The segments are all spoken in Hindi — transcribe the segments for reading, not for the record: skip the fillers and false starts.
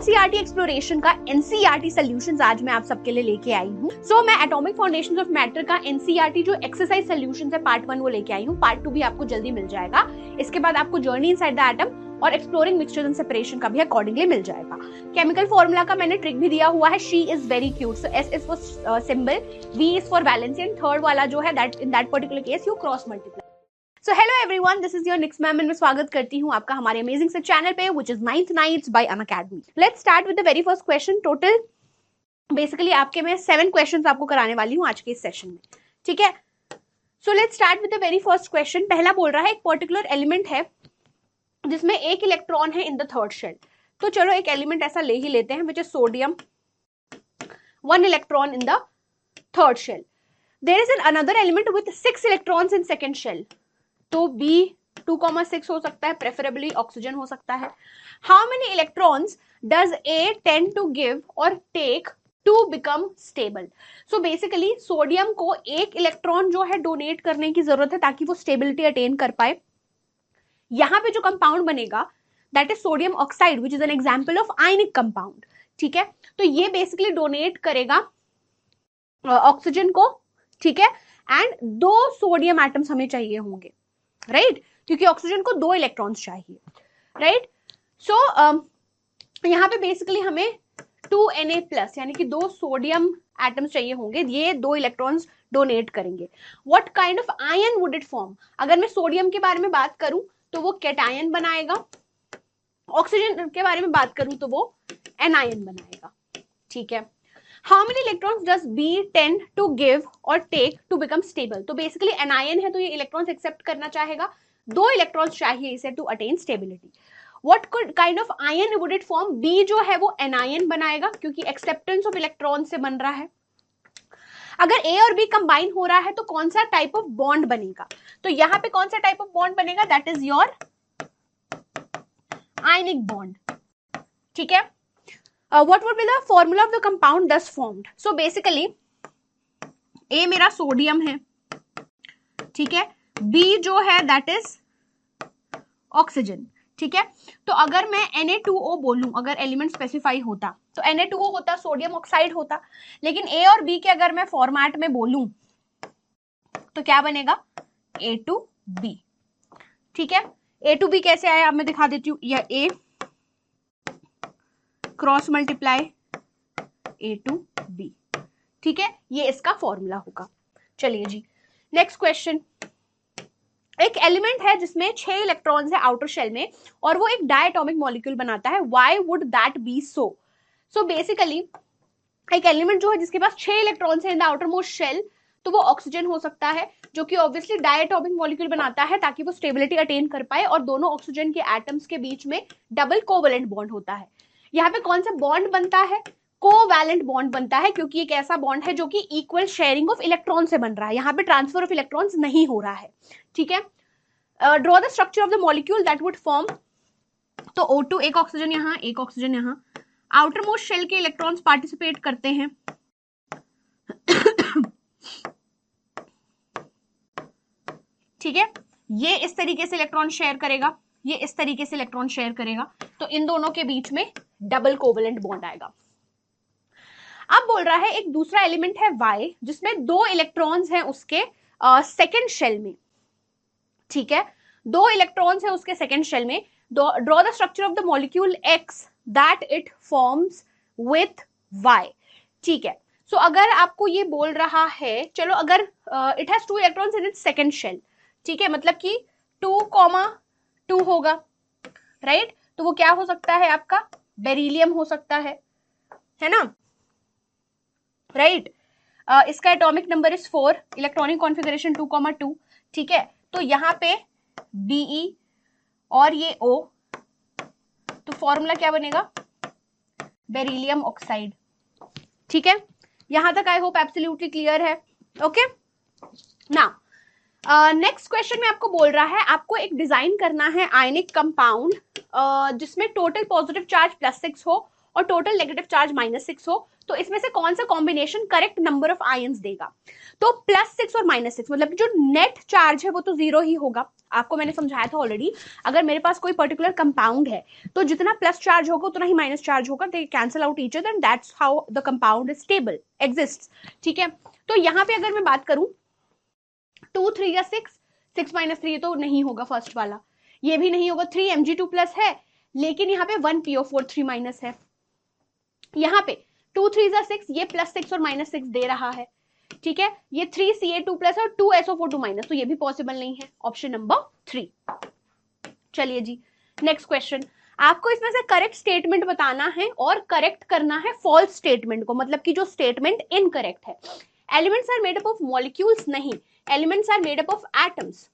एनसीईआरटी एक्सप्लोरेशन का एनसीईआरटी सॉल्यूशंस आज मैं आप सबके लिए लेके आई हूँ। सो मैं एटॉमिक फाउंडेशंस ऑफ मैटर का एनसीईआरटी जो एक्सरसाइज सॉल्यूशंस है पार्ट 1 वो लेके आई हूँ। पार्ट 2 भी आपको जल्दी मिल जाएगा। इसके बाद आपको जर्नी इनसाइड द एटम और एक्सप्लोरिंग मिक्सचर्स एंड सेपरेशन का भी अकॉर्डिंगली मिल जाएगा। केमिकल फॉर्मूला का मैंने ट्रिक भी दिया हुआ है, she is very cute. So S is for symbol, V is for valency and third वाला जो है that in that particular case you cross multiply. So hello everyone, this is your Nix ma'am and मैं स्वागत करती हूँ आपका हमारे अमेजिंग से चैनल पे which is 9th Nights bye Unacademy. Let's start with the very first question. Total basically आपके मैं 7 क्वेश्चंस आपको कराने वाली हूँ आज के इस सेशन में, ठीक है। So let's start with the very first question. पहला बोल रहा है एक पर्टिकुलर एलिमेंट है जिसमें एक इलेक्ट्रॉन है इन द थर्ड शेल। तो चलो एक एलिमेंट ऐसा ले ही लेते हैं which is sodium, 1 electron in the third shell. There is an another element with 6 electrons in second shell. तो B2,6 हो सकता है, प्रेफरेबली ऑक्सीजन हो सकता है। How many electrons does A tend to give और take to become stable. So basically sodium को एक इलेक्ट्रॉन जो है डोनेट करने की जरूरत है ताकि वो स्टेबिलिटी अटेन कर पाए। यहां पे जो कंपाउंड बनेगा that is sodium oxide which is an example of ionic compound, ठीक है। तो ये बेसिकली डोनेट करेगा ऑक्सीजन को, ठीक है। एंड 2 सोडियम एटम्स हमें चाहिए होंगे, राइट क्योंकि ऑक्सीजन को 2 इलेक्ट्रॉन्स चाहिए, राइट। सो यहाँ पे बेसिकली हमें 2Na+ यानी कि 2 सोडियम एटम्स चाहिए होंगे। ये 2 इलेक्ट्रॉन्स डोनेट करेंगे। What kind of ion would it form. अगर मैं सोडियम के बारे में बात करूं तो वो कैटायन बनाएगा, ऑक्सीजन के बारे में बात करूं तो वो एनायन बनाएगा, ठीक है। How many electrons does B tend to give और टेक टू बिकम स्टेबल। तो बेसिकली एनायन है तो ये इलेक्ट्रॉन्स एक्सेप्ट करना चाहेगा, 2 इलेक्ट्रॉन्स चाहिए इसे to attain stability. What kind of ion would it form. B जो है वो एनायन बनाएगा क्योंकि एक्सेप्टेंस ऑफ इलेक्ट्रॉन से बन रहा है। अगर A और B कंबाइन हो रहा है तो कौन सा टाइप ऑफ बॉन्ड बनेगा। तो यहाँ पे कौन सा टाइप ऑफ बॉन्ड बनेगा, that is your ionic bond, ठीक है। What would be the formula of the compound thus formed? So basically A मेरा सोडियम है, ठीक है। B जो है that is ऑक्सीजन, ठीक है। तो अगर मैं Na2O बोलूं, अगर एलिमेंट स्पेसिफाई होता तो Na2O होता, सोडियम ऑक्साइड होता। लेकिन A और B के अगर मैं फॉर्मेट में बोलूं तो क्या बनेगा, A2B, ठीक है। A2B कैसे आया अब मैं दिखा देती हूँ। यह A क्रॉस मल्टीप्लाई A2B, ठीक है। ये इसका फॉर्मूला होगा। चलिए जी नेक्स्ट क्वेश्चन। एक एलिमेंट है जिसमें 6 इलेक्ट्रॉन्स है आउटर शेल में और वो एक डायटोमिक मॉलिक्यूल बनाता है। Why would that be so. So basically एक एलिमेंट जो है जिसके पास 6 इलेक्ट्रॉन्स है in the outermost shell, तो वो ऑक्सीजन हो सकता है जो कि ऑब्वियसली डायटोमिक मॉलिक्यूल बनाता है ताकि वो स्टेबिलिटी अटेन कर पाए और दोनों ऑक्सीजन के एटम्स के बीच में डबल कोवैलेंट बॉन्ड होता है। यहाँ पे कौन सा बॉन्ड बनता है, कोवैलेंट बॉन्ड बनता है क्योंकि एक ऐसा बॉन्ड है जो कि इक्वल शेयरिंग ऑफ इलेक्ट्रॉन से बन रहा है। यहाँ पे ट्रांसफर ऑफ इलेक्ट्रॉन्स नहीं हो रहा है, ठीक है। Draw the structure of the molecule that would form. तो O2 एक ऑक्सीजन यहाँ, एक ऑक्सीजन यहाँ। आउटर मोस्ट शेल के इलेक्ट्रॉन्स पार्टिसिपेट करते हैं, ठीक है। ये इस तरीके से इलेक्ट्रॉन शेयर करेगा, ये इस तरीके से इलेक्ट्रॉन शेयर करेगा, तो इन दोनों के बीच में डबल कोवैलेंट बॉन्ड आएगा। अब बोल रहा है एक दूसरा एलिमेंट है Y जिसमें 2 इलेक्ट्रॉन्स हैं उसके सेकंड शेल में, ठीक है। 2 इलेक्ट्रॉन्स हैं उसके सेकंड शेल में। Draw the structure of the molecule X that it forms with Y, ठीक है। सो अगर आपको ये बोल रहा है, चलो अगर it has 2 electrons in its second shell, ठीक है, मतलब कि 2,2 होगा, राइट। तो वो क्या हो सकता है आपका, बेरिलियम हो सकता है ना, राइट। इसका atomic number is 4, electronic configuration 2,2, ठीक है। तो यहाँ पे Be और ये O, तो फॉर्मूला क्या बनेगा, बेरिलियम ऑक्साइड, ठीक है। यहां तक आई होप एब्सोल्युटली क्लियर है, ओके। नाउ नेक्स्ट क्वेश्चन में आपको बोल रहा है आपको एक डिजाइन करना है आयनिक कंपाउंड जिसमें टोटल पॉजिटिव चार्ज +6 हो और टोटल नेगेटिव चार्ज -6 हो, तो इसमें से कौन सा combination correct number of ions देगा? तो +6 और -6 मतलब जो नेट चार्ज है वो तो 0 ही होगा। आपको मैंने समझाया था ऑलरेडी, अगर मेरे पास कोई पर्टिकुलर कंपाउंड है तो जितना प्लस चार्ज होगा उतना ही माइनस चार्ज होगा, they cancel out each other and that's how the compound is stable exists. ठीक है, तो यहाँ पे अगर मैं बात करूं 2 3 या 6, 6 - 3 तो नहीं होगा फर्स्ट वाला, ये भी नहीं होगा, 3 Mg2+ है, लेकिन यहाँ पे 1 PO4 3 माइनस है, यहाँ पे 2 3 6, ये +6 और -6 दे रहा है। ठीक है, ये 3 Ca2+ और 2 SO4 2 माइनस, तो ये भी पॉसिबल नहीं है, ऑप्शन नंबर 3। चलिए जी, नेक्स्ट क्वेश्चन। आपको इसमें से करेक्ट स्टेटमेंट बताना है और करेक्ट करना है फॉल्स स्टेटमेंट को, मतलब कि जो स्टेटमेंट इनकरेक्ट है। Elements are made up of molecules, नहीं, elements are made up of atoms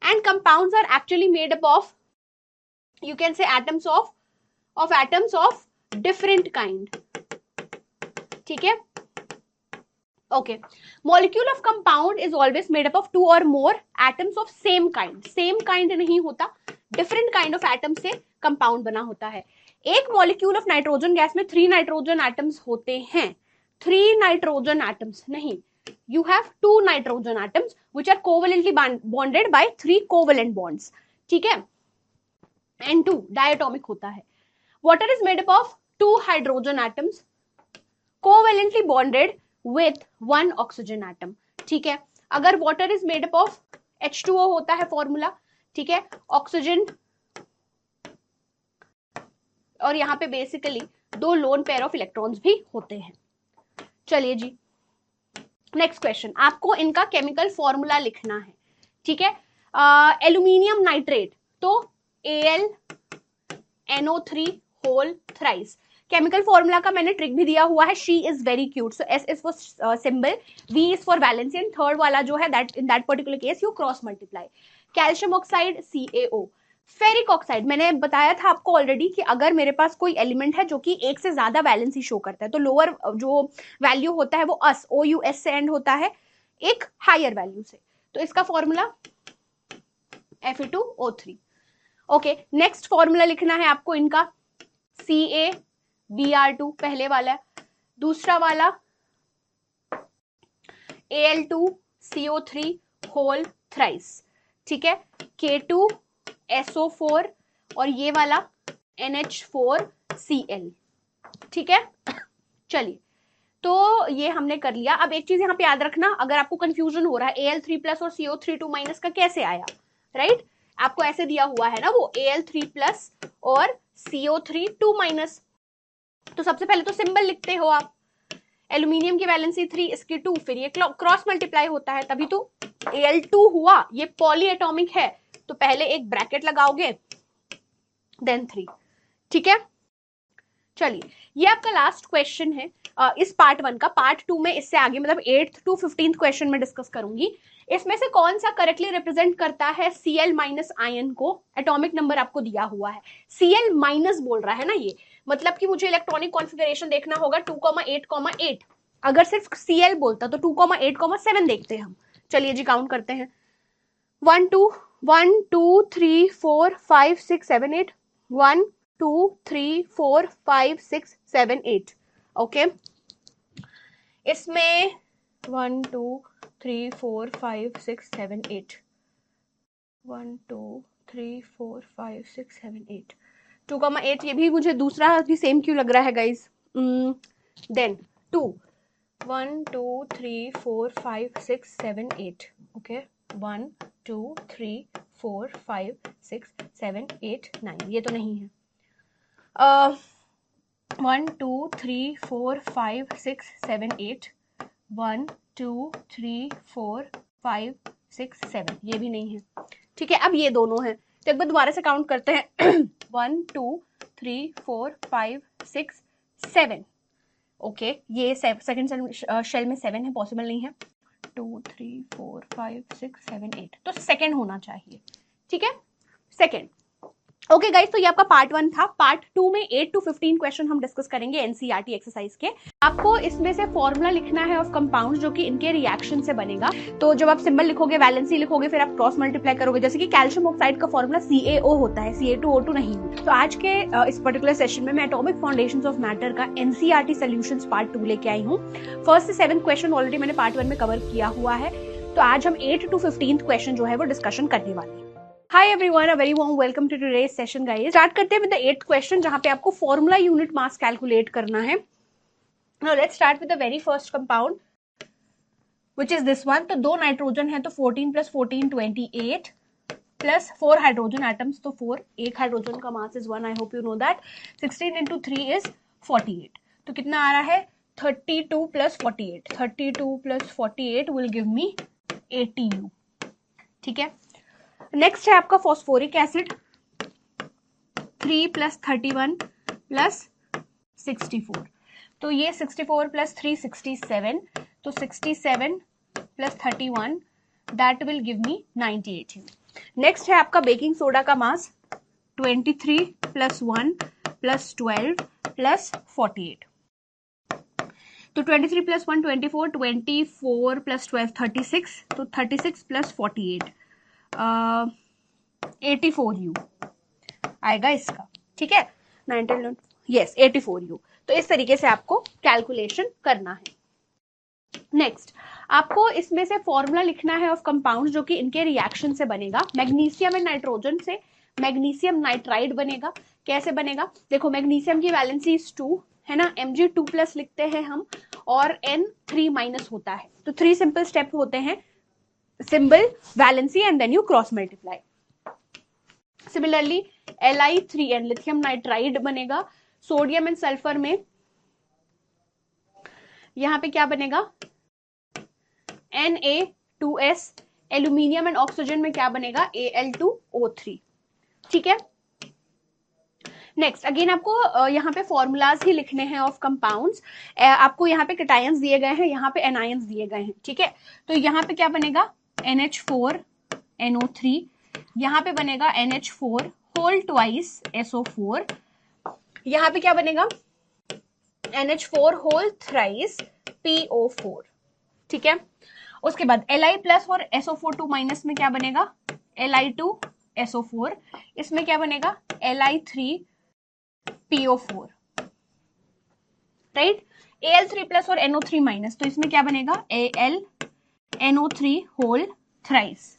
and compounds are actually made up of, you can say atoms of atoms of different kind. ठीक है, okay. Molecule of compound is always made up of 2 or more atoms of same kind. Same kind नहीं होता, different kind of atoms से compound बना होता है। एक molecule of nitrogen गैस में 3 nitrogen atoms होते हैं, 3 nitrogen atoms नहीं, you have 2 nitrogen atoms which are covalently bonded by 3 covalent bonds. ठीक है, N2 diatomic होता है। Water is made up of 2 hydrogen atoms covalently bonded with 1 oxygen atom. ठीक है, अगर water is made up of H2O होता है फॉर्मूला, ठीक है, ऑक्सीजन और यहाँ पे basically 2 lone pair of electrons भी होते हैं। चलिए जी, नेक्स्ट क्वेश्चन, आपको इनका केमिकल फॉर्मूला लिखना है। ठीक है, एल्यूमिनियम नाइट्रेट तो AlNO3 whole thrice. Chemical formula का मैंने ट्रिक भी दिया हुआ है, she is very cute, so S is for symbol, V is for valency and third वाला जो है that in that particular case you cross multiply. Calcium oxide CaO। Ferric oxide मैंने बताया था आपको ऑलरेडी कि अगर मेरे पास कोई एलिमेंट है जो कि एक से ज्यादा वैलेंसी शो करता है तो लोअर जो वैल्यू होता है वो OUS से एंड होता है एक हायर वैल्यू से, तो इसका formula Fe2O3। Okay, next formula लिखना है आपको इनका CaBr2 पहले वाला, दूसरा वाला Al2CO3 होल थ्राइस। ठीक है, K2SO4 और ये वाला NH4Cl। ठीक है, चलिए, तो ये हमने कर लिया। अब एक चीज यहाँ पे याद रखना, अगर आपको कंफ्यूजन हो रहा है Al3+ और CO3 2 माइनस का कैसे आया, राइट, आपको ऐसे दिया हुआ है ना वो Al3+ और CO3 2 माइनस, तो सबसे पहले तो सिंबल लिखते हो आप, एल्यूमिनियम की वैलेंसी 3, इसकी 2, फिर ये क्रॉस मल्टीप्लाई होता है तभी तो Al2 हुआ, ये पॉली एटॉमिक है तो पहले एक ब्रैकेट लगाओगे देन 3। ठीक है, चलिए, ये आपका लास्ट क्वेश्चन है इस पार्ट 1 का। पार्ट 2 में इससे आगे मतलब 8th to 15th क्वेश्चन में डिस्कस करूंगी। इसमें से कौन सा करेक्टली रिप्रेजेंट करता है Cl- आयन को? एटॉमिक नंबर आपको दिया हुआ है, Cl- बोल रहा है ना, ये मतलब कि मुझे इलेक्ट्रॉनिक कॉन्फ़िगरेशन देखना होगा 2,8,8। अगर सिर्फ Cl बोलता तो 2,8,7 देखते हैं हम। चलिए जी, काउंट करते हैं, 1 2 3 4 5 6 7 8, 1 2 3 4 5 6 7 8। ओके, इसमें 1 2 3 4 5 6 7 8, 1 2 3 4 5 6 7 8, 2,8। ये भी मुझे दूसरा भी सेम क्यों लग रहा है गाइज? देन 2 1 2 3 4 5 6 7 8। ओके, 1 2 3 4 5 6 7 8 9, ये तो नहीं है। 1 2 3 4 5 6 7 8, 1 2 3 4 5 6 7, ये भी नहीं है। ठीक है, अब ये दोनों हैं, तो एक बार दोबारा से काउंट करते हैं 1 2 3 4 5 6 7। ओके, ये सेकंड शेल में 7 है, पॉसिबल नहीं है। 2 3 4 5 6 7 8, तो सेकंड होना चाहिए। ठीक है, सेकंड। ओके गाइस, तो ये आपका पार्ट 1 था। पार्ट 2 में 8 to 15 क्वेश्चन हम डिस्कस करेंगे एनसीईआरटी एक्सरसाइज के। आपको इसमें से फॉर्मूला लिखना है ऑफ कंपाउंड जो कि इनके रिएक्शन से बनेगा। तो जब आप सिंबल लिखोगे, वैलेंसी लिखोगे, फिर आप क्रॉस मल्टीप्लाई करोगे। जैसे कि कैल्शियम ऑक्साइड का फॉर्मूला CaO होता है, Ca2O2 नहीं। तो आज के इस पर्टिकुलर सेशन में मैं एटॉमिक फाउंडेशंस ऑफ मैटर का एनसीईआरटी सॉल्यूशंस पार्ट 2 लेके आई हूँ। फर्स्ट से 7th क्वेश्चन ऑलरेडी मैंने पार्ट 1 में कवर किया हुआ है। तो आज हम 8 to 15 क्वेश्चन जो है वो डिस्कशन करने वाले हैं। Hi everyone, a very warm welcome to today's session guys. Start करते हैं with the 8th question जहाँ पे आपको formula unit mass calculate करना है. Now let's start with the very first compound, which is this one. तो 2 नाइट्रोजन है तो 14 plus 14 28 plus 4 हाइड्रोजन एटम्स तो 4. एक हाइड्रोजन का मास is 1. I hope you know that. 16 into 3 is 48. तो कितना आ रहा है? 32 plus 48. 32 plus 48 will give me 80U. ठीक है. नेक्स्ट है आपका फॉस्फोरिक एसिड 3 plus 31 plus 64. तो ये 64 plus 3 67. तो 67 plus 31 that will give me 98. Next है आपका बेकिंग सोडा का मास 23 plus 1 plus 12 plus 48. तो 23 plus 1 24, 24 plus 12 36. तो 36 plus 48 84U आएगा इसका. ठीक है, 19 यस 84U. तो इस तरीके से आपको कैलकुलेशन करना है. नेक्स्ट आपको इसमें से फॉर्मूला लिखना है ऑफ कंपाउंड जो कि इनके रिएक्शन से बनेगा. मैग्नीशियम एंड नाइट्रोजन से मैग्नीशियम नाइट्राइड बनेगा. कैसे बनेगा? देखो, मैग्नीशियम की वैलेंसी 2 है ना, Mg2+ लिखते हैं हम और N3- होता है. तो 3 सिंपल स्टेप होते हैं, symbol, valency and then you cross multiply. Similarly Li3N lithium nitride बनेगा. सोडियम एंड सल्फर में यहां पे क्या बनेगा? Na2S. एल्यूमिनियम एंड ऑक्सीजन में क्या बनेगा? Al2O3. ठीक है. नेक्स्ट अगेन आपको यहाँ पे फॉर्मूलाज ही लिखने हैं ऑफ कंपाउंड्स. आपको यहाँ पे कैटायंस दिए गए हैं, यहाँ पे एनायंस दिए गए हैं. ठीक है, तो यहाँ पे क्या बनेगा? NH4NO3. यहाँ पे बनेगा NH4 होल ट्वाइस SO4. यहाँ पे क्या बनेगा? NH4 whole thrice PO4. ठीक है. उसके बाद Li+ और SO4 2- में क्या बनेगा? Li2SO4. इसमें क्या बनेगा? Li3PO4. राइट. Al3+ और NO3-. तो इसमें क्या बनेगा? AlNO3 whole thrice.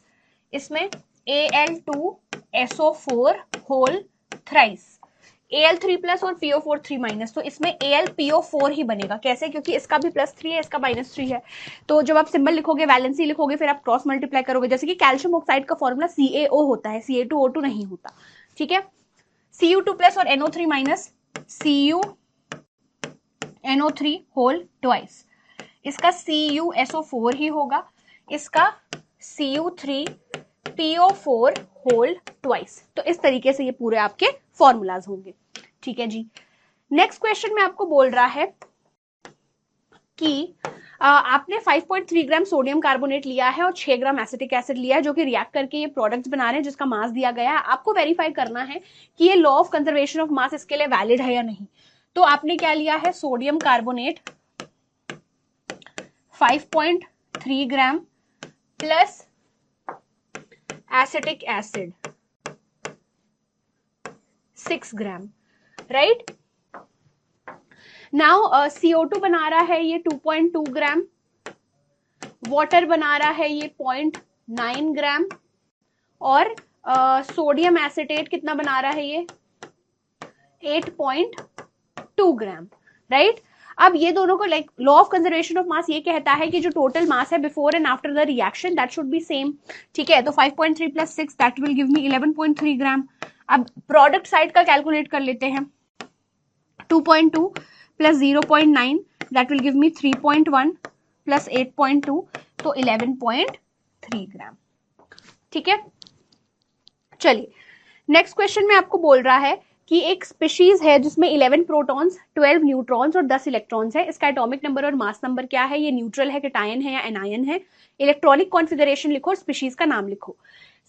इसमें Al2SO4 होल थ्राइस. Al3+ और PO4 3-. तो इसमें AlPO4 ही बनेगा. कैसे? क्योंकि इसका भी +3 है, इसका -3 है. तो जब आप सिंबल लिखोगे, वैलेंसी लिखोगे, फिर आप क्रॉस मल्टीप्लाई करोगे. जैसे कि कैल्शियम ऑक्साइड का फॉर्मूला CaO होता है, Ca2O2 नहीं होता. ठीक है. Cu2+ और NO3-. CuNO3 whole twice. इसका CuSO4 ही होगा. इसका Cu3PO4 होल ट्वाइस. तो इस तरीके से ये पूरे आपके फॉर्मूलाज होंगे. ठीक है जी. नेक्स्ट क्वेश्चन में आपको बोल रहा है कि आपने 5.3 ग्राम सोडियम कार्बोनेट लिया है और 6 ग्राम एसिटिक एसिड लिया है जो कि रिएक्ट करके ये प्रोडक्ट्स बना रहे हैं जिसका मास दिया गया है. आपको वेरीफाई करना है कि ये law of conservation of mass इसके लिए वैलिड है या नहीं. तो आपने क्या लिया है? Sodium carbonate 5.3 gram plus acetic acid 6 ग्राम. राइट. नाउ CO2 बना रहा है ये 2.2 ग्राम. वाटर बना रहा है ये 0.9 ग्राम. और सोडियम एसिटेट कितना बना रहा है ये? 8.2 ग्राम. राइट. अब ये दोनों को like law of conservation of mass ये कहता है कि जो टोटल मास है before and after the reaction that should be same. ठीक है. तो 5.3 + 6 दैट विल गिव मी 11.3 ग्राम. अब प्रोडक्ट साइड का कैलकुलेट कर लेते हैं. 2.2 + 0.9 दैट विल गिव मी 3.1 + 8.2 तो 11.3 ग्राम. ठीक है. चलिए नेक्स्ट क्वेश्चन में आपको बोल रहा है कि एक स्पीशीज है जिसमें 11 प्रोटॉन्स, 12 न्यूट्रॉन्स और 10 इलेक्ट्रॉन्स है. इसका एटॉमिक नंबर और मास नंबर क्या है? ये न्यूट्रल है, कैटायन है या एनायन है? इलेक्ट्रॉनिक कॉन्फ़िगरेशन लिखो और स्पीशीज का नाम लिखो.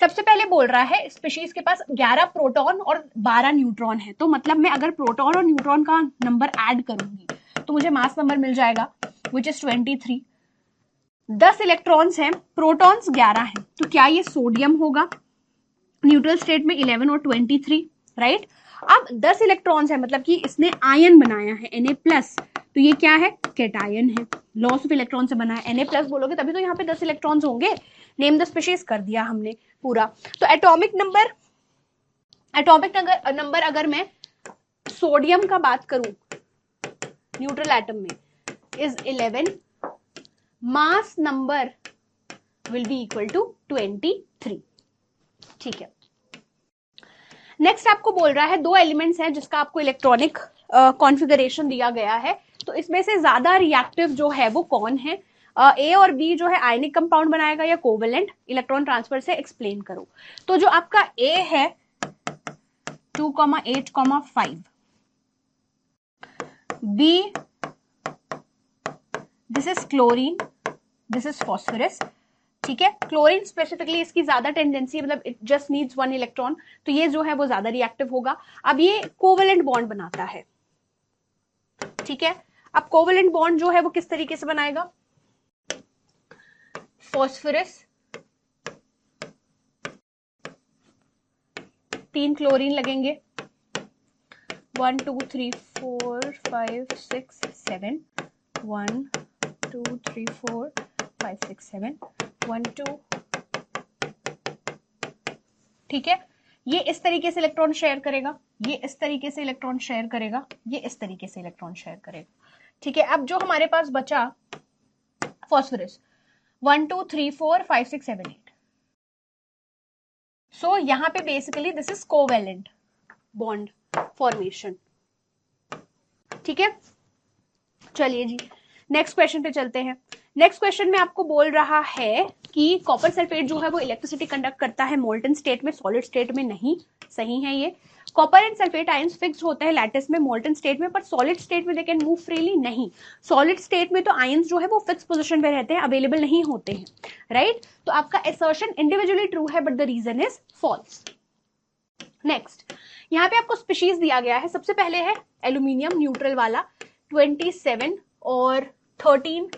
सबसे पहले बोल रहा है स्पीशीज के पास 11 प्रोटॉन और 12 न्यूट्रॉन है, तो मतलब मैं अगर प्रोटॉन और न्यूट्रॉन का नंबर ऐड करूंगी तो मुझे मास नंबर मिल जाएगा विच इज 23। 10 इलेक्ट्रॉन्स हैं, प्रोटॉन्स 11 हैं, तो क्या ये सोडियम होगा? न्यूट्रल स्टेट में 11 और 23, राइट। अब 10 इलेक्ट्रॉन्स है, मतलब कि इसने आयन बनाया है Na+, तो ये क्या है? कैटायन है, लॉस ऑफ इलेक्ट्रॉन से बना है। Na+ बोलोगे तभी तो यहाँ पे 10 इलेक्ट्रॉन्स होंगे। नेम द स्पीशीज कर दिया हमने पूरा। तो एटॉमिक नंबर अगर मैं सोडियम का बात करूं न्यूट्रल एटम में is 11, mass number will be equal to 23। ठीक है, नेक्स्ट आपको बोल रहा है 2 एलिमेंट्स हैं जिसका आपको इलेक्ट्रॉनिक कॉन्फ़िगरेशन दिया गया है, तो इसमें से ज्यादा रिएक्टिव जो है वो कौन है? ए और बी जो है आयनिक कंपाउंड बनाएगा या कोवेलेंट? इलेक्ट्रॉन ट्रांसफर से एक्सप्लेन करो। तो जो आपका ए है 2,8,5, B this is chlorine, this is phosphorus, ठीक है। क्लोरीन स्पेसिफिकली इसकी ज्यादा टेंडेंसी है, मतलब इट जस्ट नीड्स 1 इलेक्ट्रॉन, तो ये जो है वो ज्यादा रिएक्टिव होगा। अब ये कोवेलेंट बॉन्ड बनाता है, ठीक है। अब कोवेलेंट बॉन्ड जो है वो किस तरीके से बनाएगा? फॉस्फोरस 3 क्लोरीन लगेंगे, 1 2 3 4 5 6 7, 1 2 3 4 5 6 7, 1 2, ठीक है। ये इस तरीके से इलेक्ट्रॉन शेयर करेगा, ये इस तरीके से इलेक्ट्रॉन शेयर करेगा, ये इस तरीके से इलेक्ट्रॉन शेयर करेगा, ठीक है। अब जो हमारे पास बचा फॉस्फोरस 1 2 3 4 5 6 7 8, सो यहां पे basically this is covalent bond formation, ठीक है। चलिए जी नेक्स्ट क्वेश्चन पे चलते हैं। नेक्स्ट क्वेश्चन में आपको बोल रहा है कि कॉपर सल्फेट जो है वो इलेक्ट्रिसिटी कंडक्ट करता है मोल्टन स्टेट में, सॉलिड स्टेट में नहीं। सही है ये। Copper and sulphate ions fixed होते हैं लैटिस में मोल्टन स्टेट में, पर सॉलिड स्टेट में दे कैन मूव फ्रीली नहीं। सॉलिड स्टेट में तो आयंस जो है वो फिक्स पोजीशन पे रहते हैं, अवेलेबल नहीं होते हैं, राइट। तो आपका असर्शन इंडिविजुअली ट्रू है but the reason is false. Next यहाँ पे आपको स्पीशीज दिया गया है। सबसे पहले है एल्यूमिनियम न्यूट्रल वाला 27 और 13,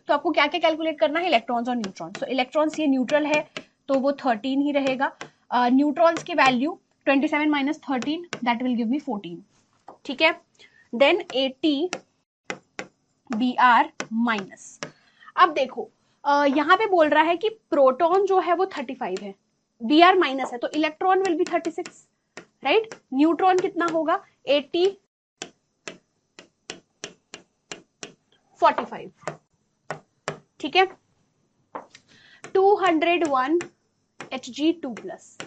तो आपको क्या क्या कैलकुलेट करना है? इलेक्ट्रॉन्स और न्यूट्रॉन्स। तो इलेक्ट्रॉन्स ये न्यूट्रल है तो वो 13 ही रहेगा। न्यूट्रॉन्स की value 27 minus 13 that will give me 14, ठीक है। Then 80 Br minus. अब देखो यहाँ पे बोल रहा है कि प्रोटॉन जो है वो 35 है, Br माइनस है, तो electron will be 36, right. Neutron कितना होगा? 80 45, ठीक है। 201 Hg2+,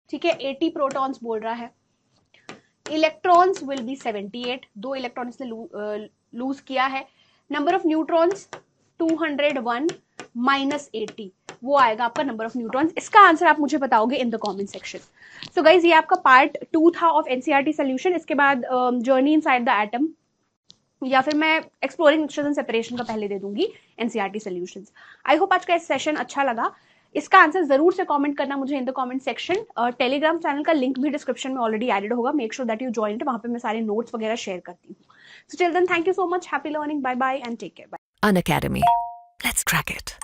ठीक है। 80 प्रोटॉन्स बोल रहा है, इलेक्ट्रॉन्स विल बी 78, 2 इलेक्ट्रॉन इसने लूज किया है। नंबर ऑफ न्यूट्रॉन्स 201 माइनस 80, वो आएगा आपका नंबर ऑफ न्यूट्रॉन्स। इसका आंसर आप मुझे बताओगे इन the comment section. So guys ये आपका पार्ट 2 था ऑफ एनसीईआरटी सोल्यूशन। इसके बाद जर्नी इनसाइड द एटम या फिर मैं एक्सप्लोरिंग मिक्सचर्स एंड सेपरेशन का पहले दे दूंगी एनसीईआरटी सॉल्यूशंस। आई होप आज का इस सेशन अच्छा लगा। इसका आंसर जरूर से कमेंट करना मुझे in the comment section. Telegram channel का लिंक भी डिस्क्रिप्शन में ऑलरेडी एडेड होगा, make sure that you join it, वहां पे मैं सारे नोट्स वगैरह शेयर करती हूँ। So till then thank you so much, happy learning, bye bye and take care, bye. Unacademy. Let's crack it.